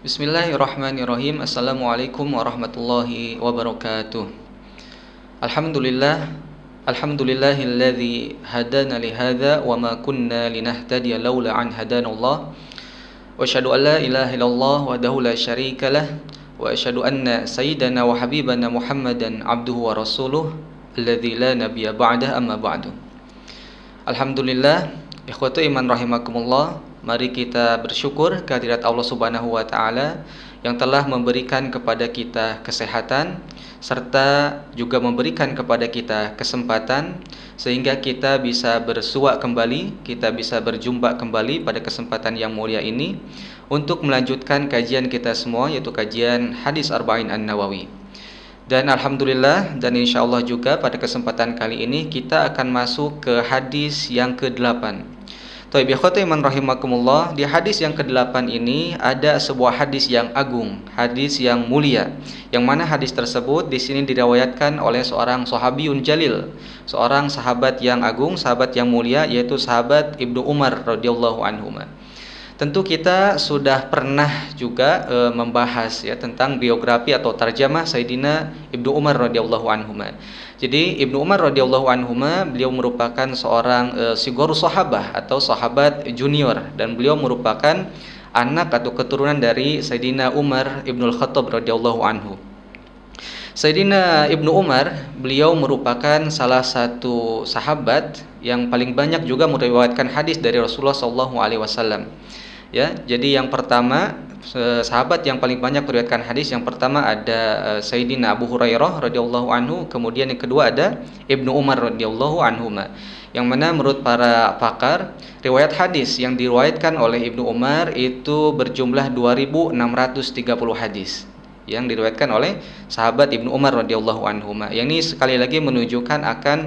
Bismillahirrahmanirrahim. Assalamualaikum warahmatullahi wabarakatuh. Alhamdulillah, alhamdulillahilladzi hadana li hadza wa ma kunna linahtadiya laula an hadanallah. Wa asyhadu an la ilaha illallah wahdahu la syarika lah wa asyhadu anna sayyidana wa habibana Muhammadan abduhu wa rasuluh alladzi la nabiyya ba'dah amma ba'du. Alhamdulillah, ikhwatu iman rahimakumullah. Mari kita bersyukur kehadirat Allah Subhanahu wa taala yang telah memberikan kepada kita kesehatan serta juga memberikan kepada kita kesempatan sehingga kita bisa bersua kembali, kita bisa berjumpa kembali pada kesempatan yang mulia ini untuk melanjutkan kajian kita semua, yaitu kajian Hadis Arba'in An-Nawawi. Dan alhamdulillah dan insyaallah juga pada kesempatan kali ini kita akan masuk ke hadis yang ke-8. Baik, ikhwati iman rahimakumullah, di hadis yang ke-8 ini ada sebuah hadis yang agung, hadis yang mulia, yang mana hadis tersebut di sini diriwayatkan oleh seorang sahabiyun jalil, seorang sahabat yang agung, sahabat yang mulia, yaitu sahabat Ibnu Umar radhiyallahu anhu. Tentu kita sudah pernah juga membahas ya tentang biografi atau tarjamah Sayyidina Ibnu Umar radhiyallahu anhu. Jadi Ibnu Umar radhiyallahu anhu beliau merupakan seorang sigor sahabah atau sahabat junior, dan beliau merupakan anak atau keturunan dari Sayyidina Umar Ibnul Khattab radhiyallahu anhu. Sayyidina Ibnu Umar beliau merupakan salah satu sahabat yang paling banyak juga meriwayatkan hadis dari Rasulullah SAW. Ya, jadi yang pertama sahabat yang paling banyak meriwayatkan hadis, yang pertama ada Sayyidina Abu Hurairah radhiyallahu anhu, kemudian yang kedua ada Ibnu Umar radhiyallahu anhu. Yang mana menurut para pakar, riwayat hadis yang diriwayatkan oleh Ibnu Umar itu berjumlah 2630 hadis yang diriwayatkan oleh sahabat Ibnu Umar radhiyallahu anhu. Yang ini sekali lagi menunjukkan akan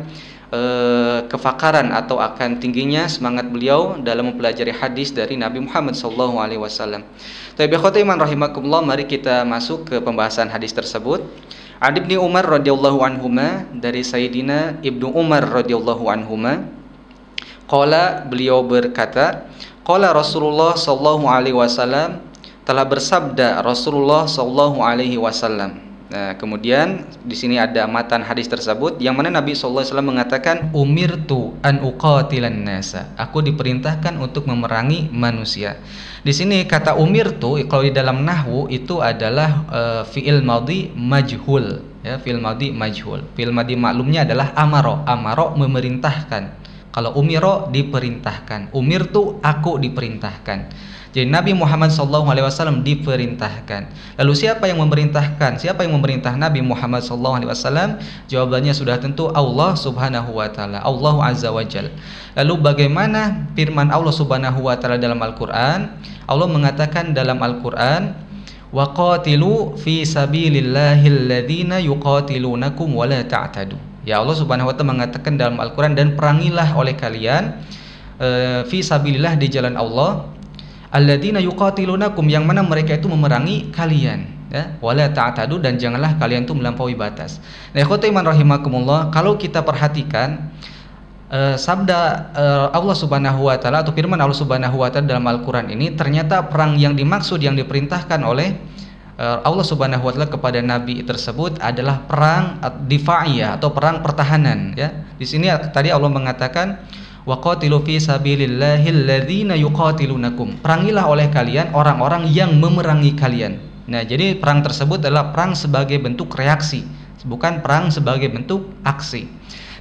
kefakaran atau akan tingginya semangat beliau dalam mempelajari hadis dari Nabi Muhammad SAW. Tapi ikhwati iman rahimakumullah, mari kita masuk ke pembahasan hadis tersebut. An Ibnu Umar radhiyallahu anhuma, dari Sayyidina Ibnu Umar radhiyallahu anhuma, qala, beliau berkata, qala Rasulullah sallallahu alaihi wasallam, telah bersabda Rasulullah sallallahu alaihi wasallam. Nah, kemudian di sini ada matan hadis tersebut yang mana Nabi sallallahu alaihi wasallam mengatakan, umirtu an uqatilan nasa, aku diperintahkan untuk memerangi manusia. Di sini kata umirtu kalau di dalam nahwu itu adalah fi'il madhi majhul, ya, fi'il madhi majhul. Fi'il madhi maklumnya adalah amaro, amaro memerintahkan. Kalau umiro diperintahkan, umirtu aku diperintahkan. Jadi Nabi Muhammad SAW diperintahkan. Lalu siapa yang memerintahkan? Siapa yang memerintah Nabi Muhammad SAW? Jawabannya sudah tentu Allah Subhanahu wa taala, Allah Azza wa Jalla. Lalu bagaimana firman Allah Subhanahu wa taala dalam Al-Qur'an? Allah mengatakan dalam Al-Qur'an, wa qatilu fi sabilillahil ladzina yuqatilunakum wa la ta'tadu. Ya, Allah Subhanahu wa taala mengatakan dalam Al-Qur'an, dan perangilah oleh kalian fi sabilillah, di jalan Allah, alladzina yuqatilunakum, yang mana mereka itu memerangi kalian, ya, wala ta'tadu, dan janganlah kalian itu melampaui batas. Nah, ikhwati iman rahimakumullah, kalau kita perhatikan sabda Allah Subhanahu wa taala atau firman Allah Subhanahu wa taala dalam Al-Qur'an ini, ternyata perang yang dimaksud, yang diperintahkan oleh Allah Subhanahu wa taala kepada nabi tersebut adalah perang difa'iyah atau perang pertahanan, ya. Di sini tadi Allah mengatakan, wa qatilu fi sabilillahil ladzina yuqatilunakum, perangilah oleh kalian orang-orang yang memerangi kalian. Nah, jadi perang tersebut adalah perang sebagai bentuk reaksi, bukan perang sebagai bentuk aksi.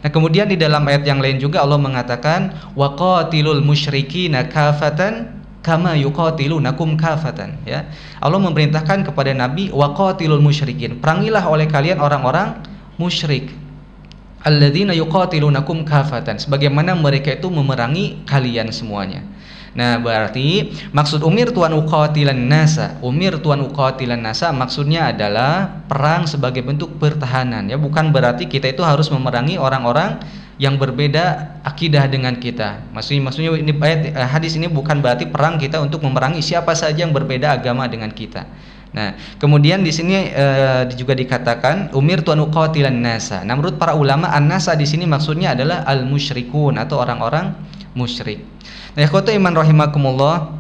Nah, kemudian di dalam ayat yang lain juga Allah mengatakan, wa qatilul musyrikina kafatan kama yuqatilunakum kafatan, ya. Allah memerintahkan kepada Nabi, wa qatilul musyrikin, perangilah oleh kalian orang-orang musyrik, alladzina yuqatilunakum kafatan, sebagaimana mereka itu memerangi kalian semuanya. Nah, berarti maksud umir tuan uqatilan nasa, umir tuan uqatilan nasa maksudnya adalah perang sebagai bentuk pertahanan, ya, bukan berarti kita itu harus memerangi orang-orang yang berbeda akidah dengan kita. Maksudnya ini hadis ini bukan berarti perang kita untuk memerangi siapa saja yang berbeda agama dengan kita. Nah, kemudian di sini juga dikatakan umirtu an uqatilan nasa. Nah, menurut para ulama, an-nasa di sini maksudnya adalah al-musyrikun atau orang-orang musyrik. Nah, ikhwatu iman rahimakumullah,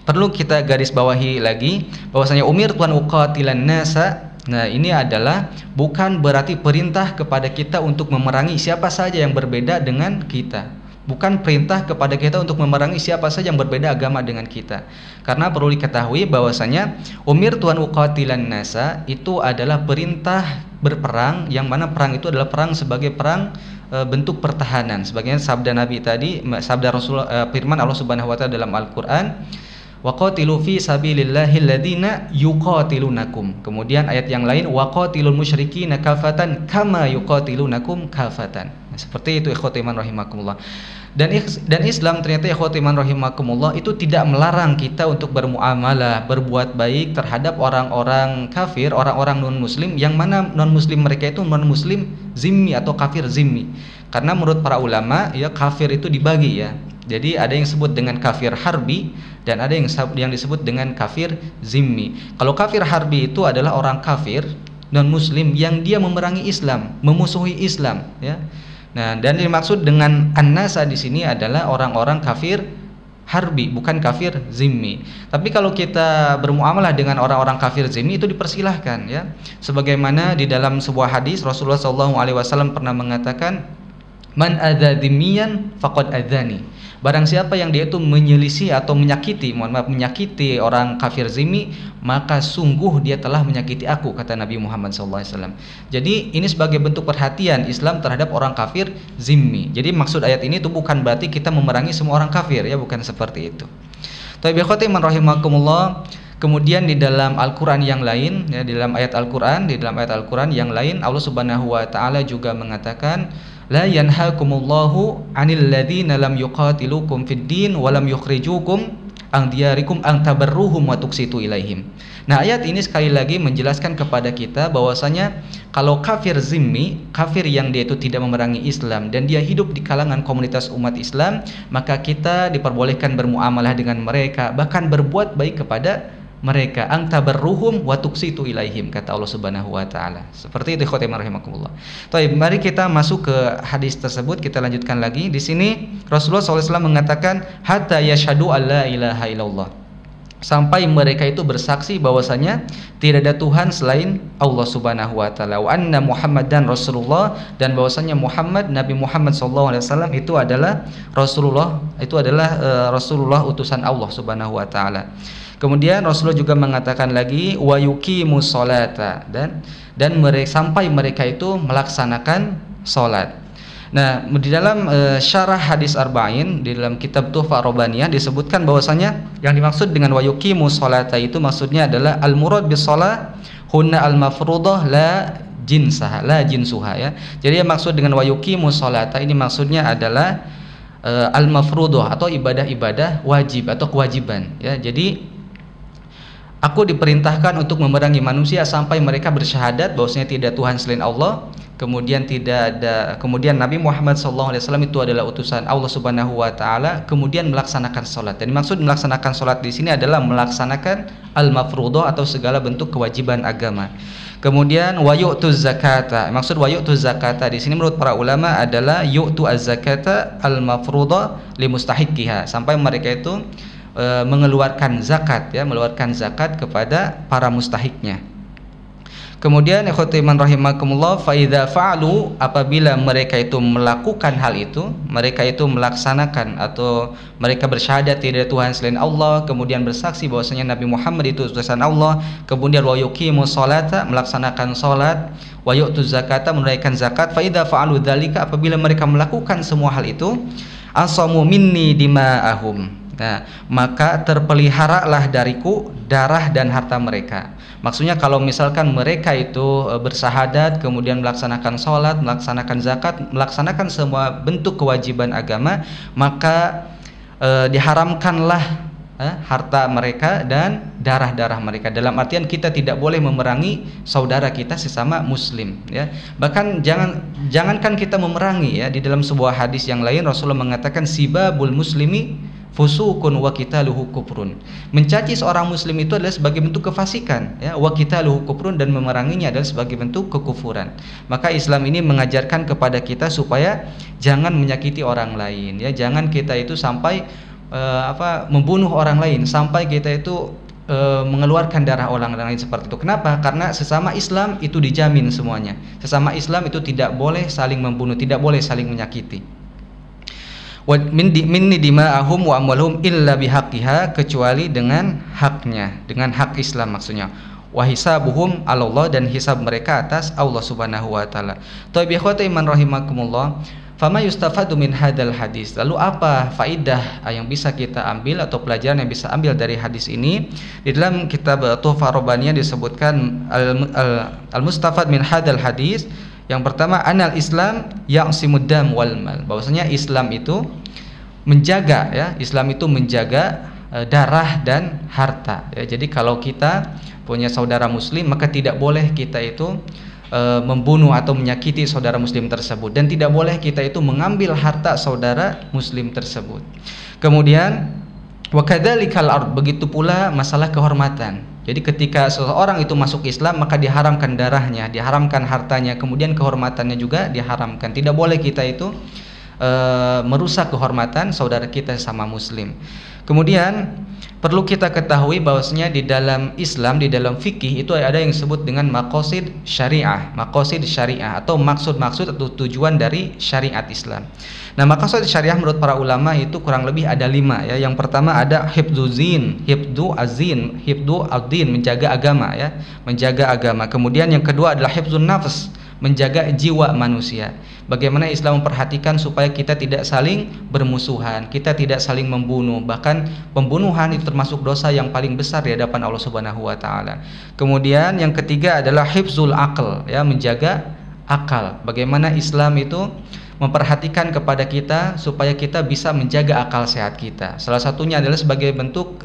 perlu kita garis bawahi lagi bahwasanya umirtu an uqatilan nasa. Nah, ini adalah bukan berarti perintah kepada kita untuk memerangi siapa saja yang berbeda dengan kita. Bukan perintah kepada kita untuk memerangi siapa saja yang berbeda agama dengan kita. Karena perlu diketahui bahwasanya umirtu an uqatilan nasa itu adalah perintah berperang, yang mana perang itu adalah perang sebagai perang bentuk pertahanan. Sebagaimana sabda Nabi tadi, sabda Rasul, firman Allah Subhanahu wa taala dalam Al-Qur'an, waqatilu fi sabilillahi alladziina yuqatilunakum. Kemudian ayat yang lain, waqatilul musyrikina kafatan kama yuqatilunakum kafatan. Nah, seperti itu ikhwati iman rahimakumullah. Dan Islam ternyata ikhwati iman rahimakumullah itu tidak melarang kita untuk bermuamalah, berbuat baik terhadap orang-orang kafir, orang-orang non-muslim, yang mana non-muslim mereka itu non-muslim zimmi atau kafir zimmi. Karena menurut para ulama ya kafir itu dibagi ya. Jadi ada yang disebut dengan kafir harbi dan ada yang disebut dengan kafir zimmi. Kalau kafir harbi itu adalah orang kafir non muslim yang dia memerangi Islam, memusuhi Islam ya. Nah, dan dimaksud dengan an-nasa di sini adalah orang-orang kafir harbi, bukan kafir zimmi. Tapi kalau kita bermuamalah dengan orang-orang kafir zimmi itu dipersilahkan ya. Sebagaimana di dalam sebuah hadis Rasulullah SAW pernah mengatakan, man adza dzimmiyan faqad adzani. Barang siapa yang dia itu menyelisih atau menyakiti orang kafir zimmi, maka sungguh dia telah menyakiti aku, kata Nabi Muhammad SAW. Jadi ini sebagai bentuk perhatian Islam terhadap orang kafir zimmi. Jadi maksud ayat ini itu bukan berarti kita memerangi semua orang kafir ya, bukan seperti itu. Tapi ikhwati man rahimakumullah, kemudian di dalam Al-Qur'an yang lain ya, di dalam ayat Al-Qur'an yang lain Allah Subhanahu wa taala juga mengatakan, la yanhakumullahu 'anil ladzina lam yuqatilukum fid din wa lam yukhrijukum an diyarikum an tabarruhum wa tuqsitu ilaihim. Nah, ayat ini sekali lagi menjelaskan kepada kita bahwasanya kalau kafir zimmi, kafir yang dia itu tidak memerangi Islam dan dia hidup di kalangan komunitas umat Islam, maka kita diperbolehkan bermuamalah dengan mereka, bahkan berbuat baik kepada mereka, ang tabarruhum wa tuqsitu ilaihim, kata Allah Subhanahu wa taala. Seperti itu ikhwati rahimakumullah. Baik, mari kita masuk ke hadis tersebut, kita lanjutkan lagi. Di sini Rasulullah SAW mengatakan hatta yashhadu alla ilaha illallah. Sampai mereka itu bersaksi bahwasanya tidak ada Tuhan selain Allah Subhanahu wa taala, wa anna Muhammadan Rasulullah, dan bahwasanya Nabi Muhammad SAW itu adalah Rasulullah, Rasulullah utusan Allah Subhanahu wa taala. Kemudian Rasulullah juga mengatakan lagi wa yuqimus sholata, dan sampai mereka itu melaksanakan salat. Nah, di dalam syarah hadis arba'in di dalam kitab Tuhfah Rabbaniyah disebutkan bahwasanya yang dimaksud dengan wa yuqimus sholata itu maksudnya adalah al murad bis shalah hunna al mafruḍah la jinsuha ya. Jadi yang maksud dengan wa yuqimus sholata ini maksudnya adalah al mafruḍah atau ibadah-ibadah wajib atau kewajiban ya. Jadi aku diperintahkan untuk memerangi manusia sampai mereka bersyahadat bahwasanya tidak Tuhan selain Allah, kemudian Nabi Muhammad SAW itu adalah utusan Allah Subhanahu wa taala, kemudian melaksanakan salat. Dan maksud melaksanakan salat di sini adalah melaksanakan al-mafruḍah atau segala bentuk kewajiban agama. Kemudian wa yu'tuz zakata. Maksud wa yu'tuz zakata di sini menurut para ulama adalah yu'tu az-zakata al-mafruḍah li mustahiqiha, sampai mereka itu mengeluarkan zakat kepada para mustahiknya. Kemudian ikhwati iman rahimakumullah, fa idza fa'alu, apabila mereka itu melakukan hal itu, mereka itu melaksanakan atau mereka bersyahadat tidak ada Tuhan selain Allah, kemudian bersaksi bahwasanya Nabi Muhammad itu utusan Allah, kemudian wa yuqimus sholata, melaksanakan salat, wa yu'tuz zakata, menunaikan zakat, fa idza fa'alu dzalika, apabila mereka melakukan semua hal itu, asamu minni dima'ahum. Nah, maka terpeliharalah dariku darah dan harta mereka. Maksudnya kalau misalkan mereka itu bersyahadat, kemudian melaksanakan sholat, melaksanakan zakat, melaksanakan semua bentuk kewajiban agama, maka diharamkanlah harta mereka dan darah-darah mereka. Dalam artian kita tidak boleh memerangi saudara kita sesama muslim ya. Bahkan jangankan kita memerangi ya, di dalam sebuah hadis yang lain Rasulullah mengatakan sibabul muslimi fusukun wa qitaluhu kufrun. Mencaci seorang muslim itu adalah sebagai bentuk kefasikan ya, wa qitaluhu kufrun, dan memeranginya adalah sebagai bentuk kekufuran. Maka Islam ini mengajarkan kepada kita supaya jangan menyakiti orang lain ya, jangan kita itu sampai membunuh orang lain sampai kita itu mengeluarkan darah orang lain seperti itu. Kenapa? Karena sesama Islam itu dijamin semuanya. Sesama Islam itu tidak boleh saling membunuh, tidak boleh saling menyakiti. Wa minni dima'ahum wa amwalhum illa bihaqqiha, kecuali dengan haknya, dengan hak Islam maksudnya. Wa hisabuhum 'ala Allah, dan hisab mereka atas Allah Subhanahu wa taala. Taib ikhwati iman rahimakumullah. Fama yustafadu min hadal hadis. Lalu apa faidah yang bisa kita ambil atau pelajaran yang bisa ambil dari hadis ini? Di dalam kitab Tuhfah Rabbaniyah disebutkan al-mustafad min hadal hadis. Yang pertama, anal Islam ya'simud dam wal mal. Bahwasanya Islam itu menjaga, ya, Islam itu menjaga darah dan harta. Ya, jadi kalau kita punya saudara muslim, maka tidak boleh kita itu membunuh atau menyakiti saudara muslim tersebut, dan tidak boleh kita itu mengambil harta saudara muslim tersebut. Kemudian wa kadzalikal ard, begitu pula masalah kehormatan. Jadi ketika seseorang itu masuk Islam, maka diharamkan darahnya, diharamkan hartanya, kemudian kehormatannya juga diharamkan. Tidak boleh kita itu merusak kehormatan saudara kita sama muslim. Kemudian perlu kita ketahui bahwasanya di dalam Islam, di dalam fikih itu ada yang disebut dengan maqasid syariah, atau maksud-maksud atau tujuan dari syariat Islam. Nah, maqasid syariah menurut para ulama itu kurang lebih ada 5, ya. Yang pertama ada hifdzu ad-din, menjaga agama, ya, menjaga agama. Kemudian yang kedua adalah hifdzun nafs, menjaga jiwa manusia. Bagaimana Islam memperhatikan supaya kita tidak saling bermusuhan, kita tidak saling membunuh. Bahkan pembunuhan itu termasuk dosa yang paling besar di hadapan Allah Subhanahu wa taala. Kemudian yang ketiga adalah hifzul aql, ya, menjaga akal. Bagaimana Islam itu memperhatikan kepada kita supaya kita bisa menjaga akal sehat kita. Salah satunya adalah sebagai bentuk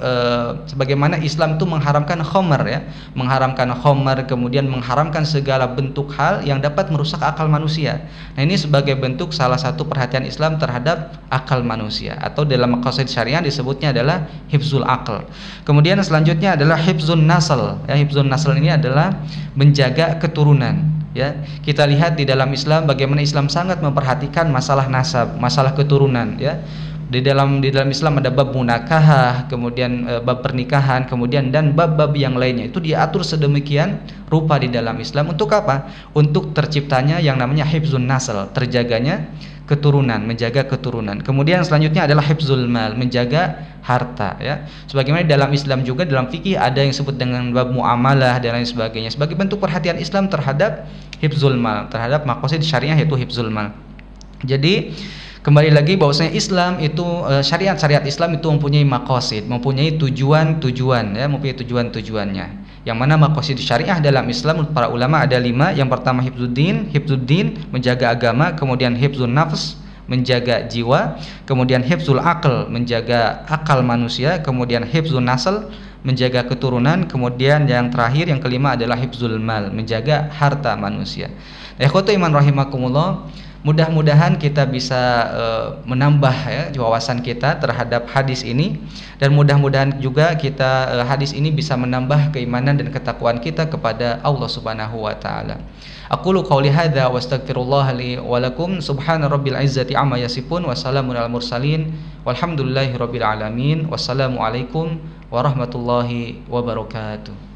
sebagaimana Islam itu mengharamkan khamar, ya, mengharamkan khamar, kemudian mengharamkan segala bentuk hal yang dapat merusak akal manusia. Nah, ini sebagai bentuk salah satu perhatian Islam terhadap akal manusia, atau dalam maqasid syariah disebutnya adalah hifzul aql. Kemudian selanjutnya adalah hifzun nasl. Ya, hifzun nasl ini adalah menjaga keturunan. Ya, kita lihat di dalam Islam bagaimana Islam sangat memperhatikan masalah nasab, masalah keturunan, ya. Di dalam Islam ada bab munakahah, kemudian bab pernikahan, kemudian dan bab-bab yang lainnya. Itu diatur sedemikian rupa di dalam Islam. Untuk apa? Untuk terciptanya yang namanya hifzun nasl, terjaganya keturunan, menjaga keturunan. Kemudian selanjutnya adalah hifzul mal, menjaga harta, ya. Sebagaimana dalam Islam juga dalam fikih ada yang disebut dengan bab muamalah dan lain sebagainya, sebagai bentuk perhatian Islam terhadap hifzul mal, terhadap maqasid syariah yaitu hifzul mal. Jadi kembali lagi bahwasanya Islam itu syariat Islam itu mempunyai maqasid, mempunyai tujuan-tujuan, ya, mempunyai tujuan-tujuannya. Yang mana maqasid syariah dalam Islam menurut para ulama ada 5. Yang pertama hifdzuddin, menjaga agama, kemudian hifdzun nafs, menjaga jiwa, kemudian hifzul aql, menjaga akal manusia, kemudian hifzun nasl, menjaga keturunan, kemudian yang terakhir yang kelima adalah hifzul mal, menjaga harta manusia. Ikhwati iman rahimakumullah, mudah-mudahan kita bisa menambah, ya, wawasan kita terhadap hadis ini, dan mudah-mudahan juga kita hadis ini bisa menambah keimanan dan ketakwaan kita kepada Allah Subhanahu wa taala. Aqulu qouli hadza wa astaghfirullah li wa lakum. Subhana rabbil izzati amma yasifun wa salamun alal mursalin walhamdulillahi rabbil alamin. Wassalamu alaikum warahmatullahi wabarakatuh.